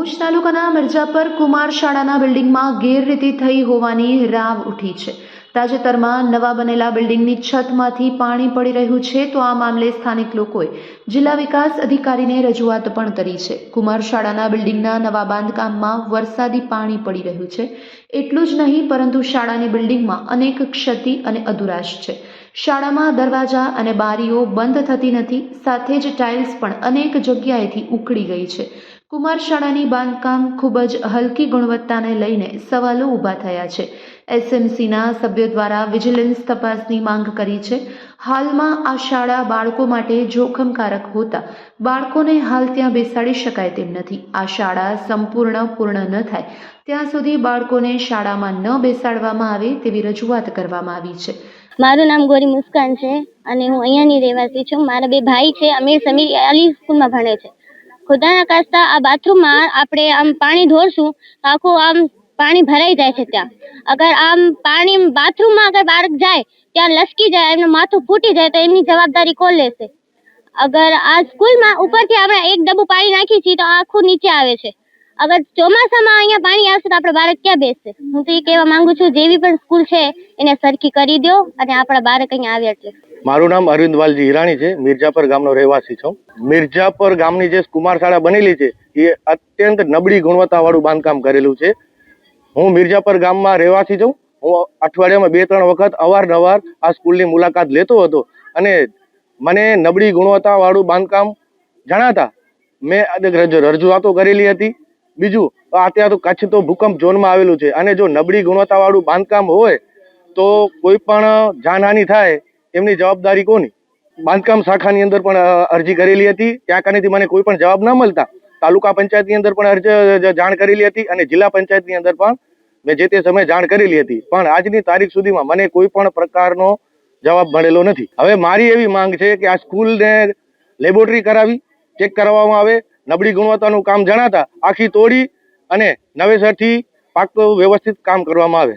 ભરૂચ તાલુકાના મિર્જાપર કુમાર શાળાના બિલ્ડિંગમાં ગેરરીતિ થઈ હોવાની રાવ ઉઠી છે। તાજેતરમાં નવા બનેલા બિલ્ડિંગની છતમાંથી પાણી પડી રહ્યું છે, તો આ મામલે સ્થાનિક લોકોએ જિલ્લા વિકાસ અધિકારીને રજૂઆત પણ કરી છે। કુમાર શાળાના બિલ્ડિંગના નવા બાંધકામમાં વરસાદી પાણી પડી રહ્યું છે। એટલું જ નહીં, પરંતુ શાળાની બિલ્ડિંગમાં અનેક ક્ષતિ અને અધુરાશ છે। શાળામાં દરવાજા અને બારીઓ બંધ થતી નથી, સાથે જ ટાઇલ્સ પણ અનેક જગ્યાએથી ઉખડી ગઈ છે। કુમાર શાળાની બાંધકામ ખૂબ જ હલકી ગુણવત્તાને લઈને સવાલો ઊભા થયા છે। એસએમસીના સભ્યો દ્વારા વિજિલન્સ તપાસની માંગ કરી છે। હાલમાં આ શાળા બાળકો માટે જોખમકારક હોતા બાળકોને હાલ ત્યાં બેસાડી શકાય તેમ નથી। આ શાળા પૂર્ણ ન થાય ત્યાં સુધી બાળકોને શાળામાં ન બેસાડવામાં આવે તેવી રજૂઆત કરવામાં આવી છે। મારું નામ ગોરી મુસ્કાન છે અને હું અહીંયાની રહેવાસી છું। મારા બે ભાઈ છે, અમીર સમીર અલી સ્કૂલમાં ભણે છે। ખુદાના કાસ્તા આ બાથરૂમમાં આપણે આમ પાણી ઢોળશું તો આખું આમ પાણી ભરાઈ જાય છે। ત્યાં અગર આમ પાણી બાથરૂમમાં અગર બાળક જાય ત્યાં લસકી જાય, એમનું માથું ફૂટી જાય તો એની જવાબદારી કોણ લેશે? અગર આ સ્કૂલમાં ઉપરથી આપણે એક ડબ્બુ પાણી નાખીએ છીએ તો આખું નીચે આવે છે। અગર ચોમાસામાં અહીંયા પાણી આવશે તો આપણે બાળક ક્યાં બેસશે? હું તો એ કહેવા માંગુ છું, જેવી પણ સ્કૂલ છે એને સરખી કરી દો અને આપણા બાળક અહીંયા આવે એટલે। મારું નામ અરવિંદવાલજી હિરાણી છે, મિર્જાપર ગામનો રહેવાસી છું। મિર્જાપર ગામની જે કુમાર શાળા બનેલી છે એ અત્યંત નબળી ગુણવત્તાવાળું બાંધકામ કરેલું છે। હું મિર્જાપર ગામમાં રહેવાસી છું। હું અઠવાડિયામાં 2-3 વખત અવારનવાર આ સ્કૂલની મુલાકાત લેતો હતો અને મને નબળી ગુણવત્તાવાળું બાંધકામ જણાતા મેં રજૂઆતો કરેલી હતી। બીજું, અત્યારે તો કચ્છ તો ભૂકંપ ઝોનમાં આવેલું છે અને જો નબળી ગુણવત્તાવાળું બાંધકામ હોય તો કોઈ પણ જાનહાનિ થાય એમની જવાબદારી કોની? બાંધકામ શાખાની અંદર પણ અરજી કરેલી હતી, ત્યાં કનેથી મને કોઈ પણ જવાબ ન મળતા તાલુકા પંચાયતની અંદર પણ જાણ કરેલી હતી અને જિલ્લા પંચાયતની અંદર પણ મેં જે તે સમયે જાણ કરેલી હતી, પણ આજની તારીખ સુધીમાં મને કોઈ પણ પ્રકારનો જવાબ મળેલો નથી। હવે મારી એવી માંગ છે કે આ સ્કૂલને લેબોરેટરી કરાવી ચેક કરાવવામાં આવે, નબળી ગુણવત્તાનું કામ જણાતા આખી તોડી અને નવેસરથી પાકું વ્યવસ્થિત કામ કરવામાં આવે।